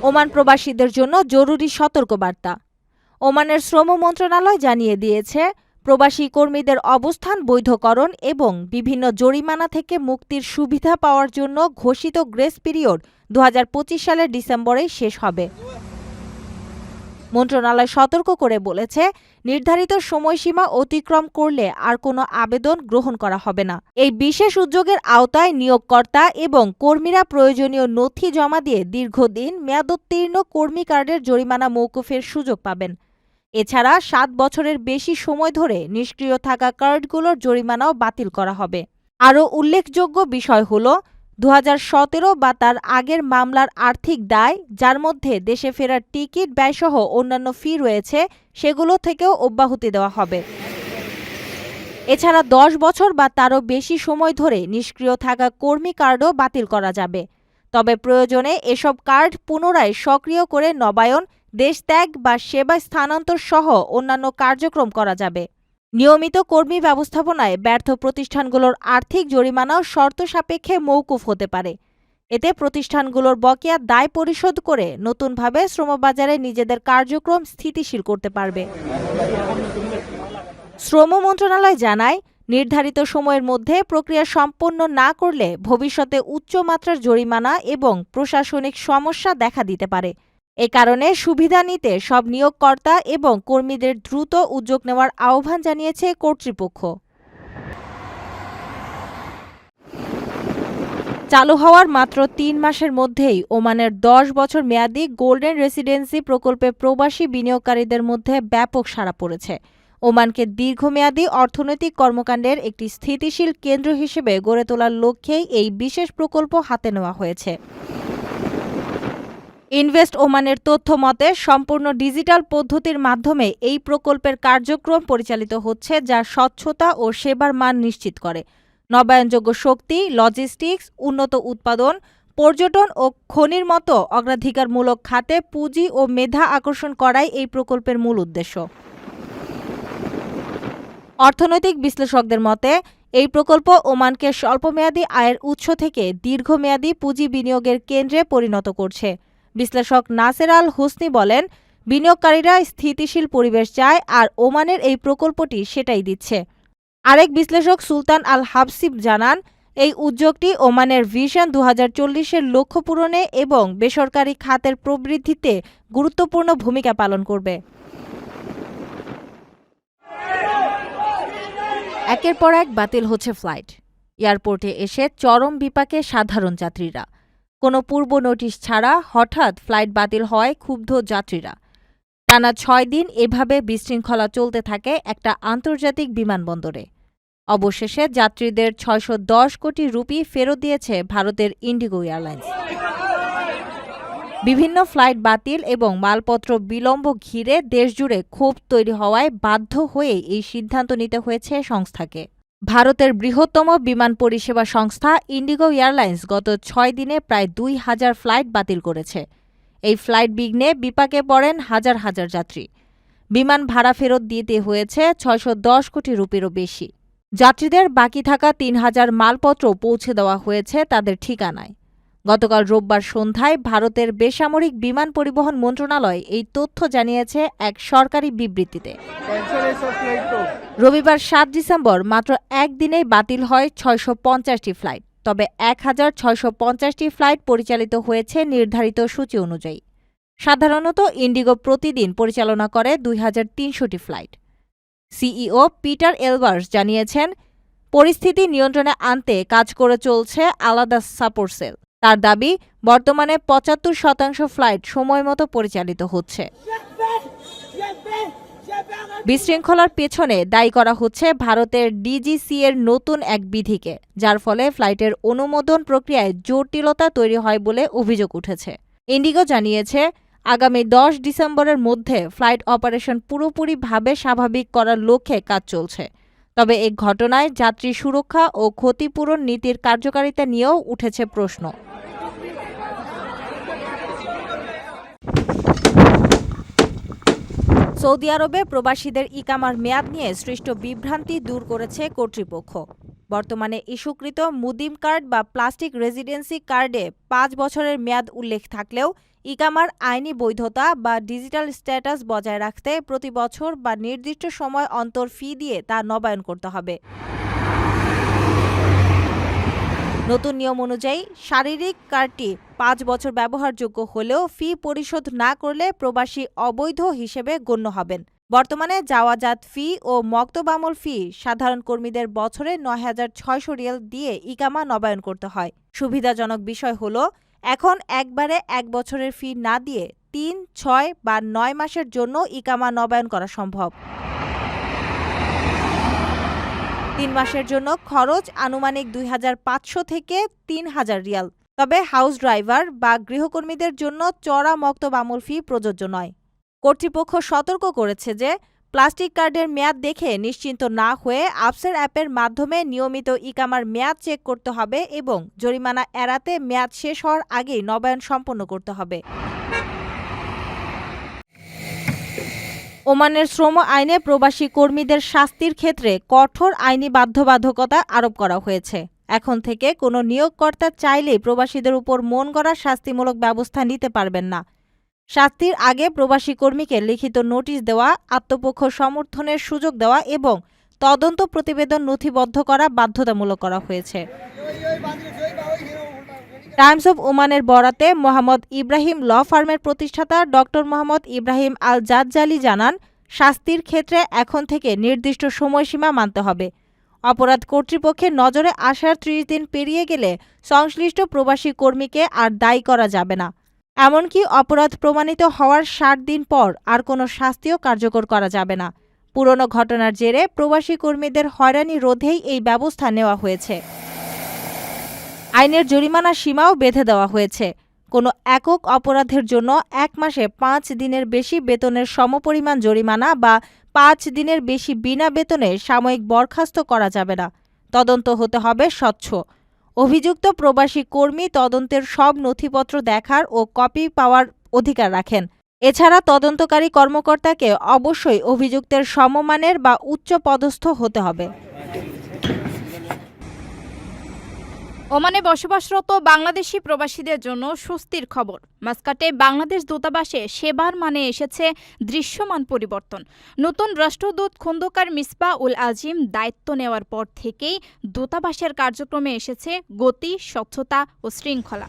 Oman প্রবাসীদের জন্য জরুরি সতর্কবার্তা। ওমানের শ্রম মন্ত্রণালয় জানিয়ে দিয়েছে, প্রবাসী কর্মীদের অবস্থান বৈধকরণ এবং বিভিন্ন জরিমানা থেকে মুক্তির সুবিধা পাওয়ার জন্য ঘোষিত গ্রেস পিরিয়ড 2025 সালের ডিসেম্বরেই শেষ হবে। মন্ত্রণালয় সতর্ক করে বলেছে, নির্ধারিত সময়সীমা অতিক্রম করলে আর কোনো আবেদন গ্রহণ করা হবে না। এই বিশেষ উদ্যোগের আওতায় নিয়োগকর্তা এবং কর্মীরা প্রয়োজনীয় নথি জমা দিয়ে দীর্ঘদিন মেয়াদোত্তীর্ণ কর্মী কার্ডের জরিমানা মওকুফের সুযোগ পাবেন। এছাড়া 7 বছরের বেশি সময় ধরে নিষ্ক্রিয় থাকা কার্ডগুলোর জরিমানাও বাতিল করা হবে। আরও উল্লেখযোগ্য বিষয় হল, 2017 বা তার আগের মামলার আর্থিক দায়, যার মধ্যে দেশে ফেরার টিকিট ব্যয়সহ অন্যান্য ফি রয়েছে, সেগুলো থেকেও অব্যাহতি দেওয়া হবে। এছাড়া 10 বছর বা তারও বেশি সময় ধরে নিষ্ক্রিয় থাকা কর্মী কার্ডও বাতিল করা যাবে। তবে প্রয়োজনে এসব কার্ড পুনরায় সক্রিয় করে নবায়ন, দেশত্যাগ বা সেবা স্থানান্তর সহ অন্যান্য কার্যক্রম করা যাবে। নিয়মিত কর্মী ব্যবস্থাপনায় ব্যর্থ প্রতিষ্ঠানগুলোর আর্থিক জরিমানাও শর্ত সাপেক্ষে মওকুফ হতে পারে। এতে প্রতিষ্ঠানগুলোর বকেয়া দায় পরিশোধ করে নতুনভাবে শ্রমবাজারে নিজেদের কার্যক্রম স্থিতিশীল করতে পারবে। শ্রম মন্ত্রণালয় জানায়, নির্ধারিত সময়ের মধ্যে প্রক্রিয়া সম্পন্ন না করলে ভবিষ্যতে উচ্চমাত্রার জরিমানা এবং প্রশাসনিক সমস্যা দেখা দিতে পারে। এ কারণে সুবিধা নিতে সব নিয়োগকর্তা এবং কর্মীদের দ্রুত উদ্যোগ নেওয়ার আহ্বান জানিয়েছে কর্তৃপক্ষ। চালু হওয়ার মাত্র 3 মাসের মধ্যেই ওমানের 10 বছর মেয়াদী গোল্ডেন রেসিডেন্সি প্রকল্পে প্রবাসী বিনিয়োগকারীদের মধ্যে ব্যাপক সাড়া পড়েছে। ওমানকে দীর্ঘমেয়াদী অর্থনৈতিক কর্মকাণ্ডের একটি স্থিতিশীল কেন্দ্র হিসেবে গড়ে তোলার লক্ষ্যেই এই বিশেষ প্রকল্প হাতে নেওয়া হয়েছে। ইনভেস্ট ওমানের তথ্য মতে, সম্পূর্ণ ডিজিটাল পদ্ধতির মাধ্যমে এই প্রকল্পের কার্যক্রম পরিচালিত হচ্ছে, যা স্বচ্ছতা ও সেবার মান নিশ্চিত করে। নবায়নযোগ্য শক্তি, লজিস্টিক্স, উন্নত উৎপাদন, পর্যটন ও খনির মতো অগ্রাধিকারমূলক খাতে পুঁজি ও মেধা আকর্ষণ করাই এই প্রকল্পের মূল উদ্দেশ্য। অর্থনৈতিক বিশ্লেষকদের মতে, এই প্রকল্প ওমানকে স্বল্পমেয়াদী আয়ের উৎস থেকে দীর্ঘমেয়াদী পুঁজি বিনিয়োগের কেন্দ্রে পরিণত করছে। বিশ্লেষক নাসের আল হোসনি বলেন, বিনিয়োগকারীরা স্থিতিশীল পরিবেশ চায়, আর ওমানের এই প্রকল্পটি সেটাই দিচ্ছে। আরেক বিশ্লেষক সুলতান আল হাবসিব জানান, এই উদ্যোগটি ওমানের ভিশন 2040-এর লক্ষ্য পূরণে এবং বেসরকারি খাতের প্রবৃদ্ধিতে গুরুত্বপূর্ণ ভূমিকা পালন করবে। একের পর এক বাতিল হচ্ছে ফ্লাইট। এয়ারপোর্টে এসে চরম বিপাকে সাধারণ যাত্রীরা। কোনো পূর্ব নোটিশ ছাড়া হঠাৎ ফ্লাইট বাতিল হয় ক্ষুব্ধ যাত্রীরা। টানা 6 দিন এভাবে বিশৃঙ্খলা চলতে থাকে একটা আন্তর্জাতিক বিমানবন্দরে। অবশেষে যাত্রীদের 610 কোটি রুপি ফেরত দিয়েছে ভারতের ইন্ডিগো এয়ারলাইন্স। বিভিন্ন ফ্লাইট বাতিল এবং মালপত্র বিলম্ব ঘিরে দেশজুড়ে ক্ষোভ তৈরি হওয়ায় বাধ্য হয়ে এই সিদ্ধান্ত নিতে হয়েছে সংস্থাকে। ভারতের বৃহত্তম বিমান পরিষেবা সংস্থা ইন্ডিগো এয়ারলাইন্স গত 6 দিনে প্রায় 2000 ফ্লাইট বাতিল করেছে। এই ফ্লাইট বিঘ্নে বিপাকে পড়েন হাজার হাজার যাত্রী। বিমান ভাড়া ফেরত দিতে হয়েছে 610 কোটি রুপিরও বেশি। যাত্রীদের বাকি থাকা 3000 মালপত্র পৌঁছে দেওয়া হয়েছে তাদের ঠিকানায়। গতকাল রোববার সন্ধ্যায় ভারতের বেসামরিক বিমান পরিবহন মন্ত্রণালয় এই তথ্য জানিয়েছে এক সরকারি বিবৃতিতে। রবিবার 7 ডিসেম্বর মাত্র একদিনেই বাতিল হয় 650টি ফ্লাইট। তবে 1650টি ফ্লাইট পরিচালিত হয়েছে নির্ধারিত সূচি অনুযায়ী। সাধারণত ইন্ডিগো প্রতিদিন পরিচালনা করে 2300টি ফ্লাইট। সিইও পিটার এলবার্স জানিয়েছেন, পরিস্থিতি নিয়ন্ত্রণে আনতে কাজ করে চলছে আলাদা সাপোর্ট সেল। তার দাবি, বর্তমানে 75% ফ্লাইট সময়মতো পরিচালিত হচ্ছে। বিশৃঙ্খলার পেছনে দায়ী করা হচ্ছে ভারতের ডিজিসিএর নতুন এক বিধিকে, যার ফলে ফ্লাইটের অনুমোদন প্রক্রিয়ায় জটিলতা তৈরি হয় বলে অভিযোগ উঠেছে। ইন্ডিগো জানিয়েছে, আগামী 10 ডিসেম্বরের মধ্যে ফ্লাইট অপারেশন পুরোপুরিভাবে স্বাভাবিক করার লক্ষ্যে কাজ চলছে। তবে এই ঘটনায় যাত্রী সুরক্ষা ও ক্ষতিপূরণ নীতির কার্যকারিতা নিয়েও উঠেছে প্রশ্ন। সৌদি আরবে প্রবাসীদের ইকামার মেয়াদ নিয়ে সৃষ্ট বিভ্রান্তি দূর করেছে কর্তৃপক্ষ। বর্তমানে ইস্যুকৃত মুদিম কার্ড বা প্লাস্টিক রেসিডেন্সি কার্ডে ৫ বছরের মেয়াদ উল্লেখ থাকলেও ইকামার আইনি বৈধতা বা ডিজিটাল স্ট্যাটাস বজায় রাখতে প্রতি বছর বা নির্দিষ্ট সময় অন্তর ফি দিয়ে তা নবায়ন করতে হবে। নতুন নিয়ম অনুযায়ী শারীরিক কার্ডটি ৫ বছর ব্যবহারযোগ্য হলেও ফি পরিশোধ না করলে প্রবাসী অবৈধ হিসেবে গণ্য হবেন। বর্তমানে যাওয়াজাত ফি ও মক্তবামল ফি সাধারণ কর্মীদের বছরে ৯,৬০০ রিয়াল দিয়ে ইকামা নবায়ন করতে হয়। সুবিধাজনক বিষয় হলো এখন একবারে ১ বছরের ফি না দিয়ে ৩, ৬ বা ৯ মাসের জন্য ইকামা নবায়ন করা সম্ভব। ৩ মাসের জন্য খরচ আনুমানিক ২,৫০০ থেকে ৩,০০০ রিয়াল। তবে হাউস ড্রাইভার বা গৃহকর্মীদের জন্য চড়া মক্তবামল ফি প্রযোজ্য নয়। কর্তৃপক্ষ সতর্ক করেছে যে প্লাস্টিক কার্ডের মেয়াদ দেখে নিশ্চিন্ত না হয়ে আফসের অ্যাপের মাধ্যমে নিয়মিত ইকামার মেয়াদ চেক করতে হবে এবং জরিমানা এড়াতে মেয়াদ শেষ হওয়ার আগেই নবায়ন সম্পন্ন করতে হবে। ওমানের শ্রম আইনে প্রবাসী কর্মীদের শাস্তির ক্ষেত্রে কঠোর আইনি বাধ্যবাধকতা আরোপ করা হয়েছে। এখন থেকে কোনো নিয়োগকর্তা চাইলেই প্রবাসীদের উপর মন গড়া শাস্তিমূলক ব্যবস্থা নিতে পারবেন না। শাস্তির আগে প্রবাসী কর্মীকে লিখিত নোটিশ দেওয়া, আত্মপক্ষ সমর্থনের সুযোগ দেওয়া এবং তদন্ত প্রতিবেদন নথিবদ্ধ করা বাধ্যতামূলক করা হয়েছে। টাইমস অব ওমানের বরাতে মোহাম্মদ ইব্রাহিম ল ফার্মের প্রতিষ্ঠাতা ডক্টর মোহাম্মদ ইব্রাহিম আল জাজ্জালি জানান, শাস্তির ক্ষেত্রে এখন থেকে নির্দিষ্ট সময়সীমা মানতে হবে। অপরাধ কর্তৃপক্ষের নজরে আসার ৩০ দিন পেরিয়ে গেলে সংশ্লিষ্ট প্রবাসী কর্মীকে আর দায়ী করা যাবে না। এমনকি অপরাধ প্রমাণিত হওয়ার ৬০ দিন পর আর কোনো শাস্তিও কার্যকর করা যাবে না। পুরনো ঘটনার জেরে প্রবাসী কর্মীদের হয়রানি রোধেই এই ব্যবস্থা নেওয়া হয়েছে। আইনের জরিমানা সীমাও বেঁধে দেওয়া হয়েছে। কোনো একক অপরাধের জন্য ১ মাসে ৫ দিনের বেশি বেতনের সমপরিমাণ জরিমানা বা ৫ দিনের বেশি বিনা বেতনে সাময়িক বরখাস্ত করা যাবে না। তদন্ত হতে হবে স্বচ্ছ। অভিযুক্ত প্রবাসী কর্মী তদন্তের সব নথিপত্র দেখার ও কপি পাওয়ার অধিকার রাখেন। এছাড়া তদন্তকারী কর্মকর্তাকে অবশ্যই অভিযুক্তের সমমানের বা উচ্চ পদস্থ হতে হবে। ওমানে বসবাসরত বাংলাদেশি প্রবাসীদের জন্য স্বস্তির খবর। মাস্কাটে বাংলাদেশ দূতাবাসে সেবার মানে এসেছে দৃশ্যমান পরিবর্তন। নতুন রাষ্ট্রদূত খন্দকার মিসবাহ উল আজিম দায়িত্ব নেওয়ার পর থেকেই দূতাবাসের কার্যক্রমে এসেছে গতি, স্বচ্ছতা ও শৃঙ্খলা।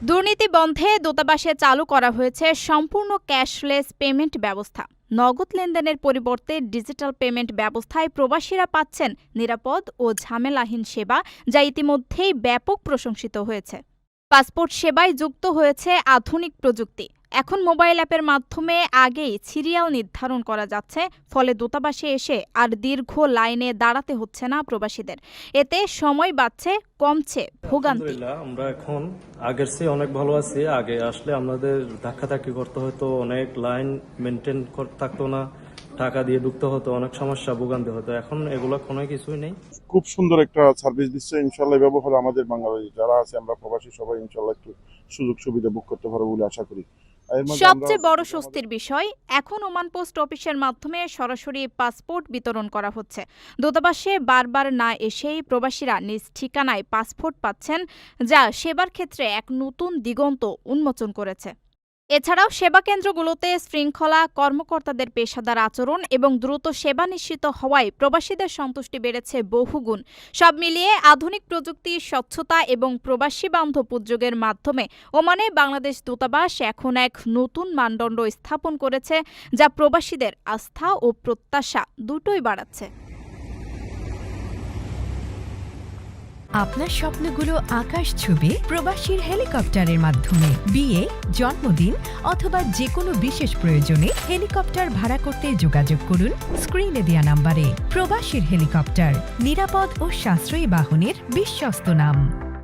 দুর্নীতি বন্ধে দূতাবাসে চালু করা হয়েছে সম্পূর্ণ ক্যাশলেস পেমেন্ট ব্যবস্থা। নগদ লেনদেনের পরিবর্তে ডিজিটাল পেমেন্ট ব্যবস্থায় প্রবাসীরা পাচ্ছেন নিরাপদ ও ঝামেলাহীন সেবা, যা ইতিমধ্যেই ব্যাপক প্রশংসিত হয়েছে। পাসপোর্ট সেবায় যুক্ত হয়েছে আধুনিক প্রযুক্তি। এখন মোবাইল অ্যাপের মাধ্যমে আগেই সিরিয়াল নির্ধারণ করা যাচ্ছে, ফলে দূতাবাসে এসে আর দীর্ঘ লাইনে দাঁড়াতে হচ্ছে না প্রবাসীদের। এতে সময় বাঁচছে, কমছে ভোগান্তি। আমরা এখন আগের চেয়ে অনেক ভালো আছি। আগে আসলে আমাদের ধাক্কাধাক্কি করতে হতো, অনেক লাইন মেনটেন থাকতো না, টাকা দিয়ে ঢুকতে হতো, অনেক সমস্যা ভোগান্তি হতো। এখন এগুলো কোনো কিছুই নেই। খুব সুন্দর একটা সার্ভিস দিচ্ছে। ইনশাল্লাহ ব্যবহার আমাদের বাংলাদেশি যারা আছে, আমরা প্রবাসী সবাই ইনশাল্লাহ একটু সুযোগ সুবিধা ভোগ করতে পারবো বলে আশা করি। সবচেয়ে বড় স্বস্তির বিষয়, এখন ওমান পোস্ট অফিসের মাধ্যমে সরাসরি পাসপোর্ট বিতরণ করা হচ্ছে। দূতাবাসে বারবার না এসেই প্রবাসীরা নিজ ঠিকানায় পাসপোর্ট পাচ্ছেন, যা সেবার ক্ষেত্রে এক নতুন দিগন্ত উন্মোচন করেছে। এছাড়াও সেবা কেন্দ্রগুলোতে শৃঙ্খলা, কর্মকর্তাদের পেশাদার আচরণ এবং দ্রুত সেবা নিশ্চিত হওয়ায় প্রবাসীদের সন্তুষ্টি বেড়েছে বহুগুণ। সব মিলিয়ে আধুনিক প্রযুক্তি, স্বচ্ছতা এবং প্রবাসী বান্ধব উদ্যোগের মাধ্যমে ওমানে বাংলাদেশ দূতাবাস এখন এক নতুন মানদণ্ড স্থাপন করেছে, যা প্রবাসীদের আস্থা ও প্রত্যাশা দুটোই বাড়াচ্ছে। আপনার স্বপ্নগুলো আকাশ ছুবে প্রবাসীর হেলিকপ্টারের মাধ্যমে। বিয়ে, জন্মদিন অথবা যে কোনো বিশেষ প্রয়োজনে হেলিকপ্টার ভাড়া করতে যোগাযোগ করুন স্ক্রিনে দেয়া নাম্বারে। প্রবাসীর হেলিকপ্টার, নিরাপদ ও সাশ্রয়ী বাহনের বিশ্বস্ত নাম।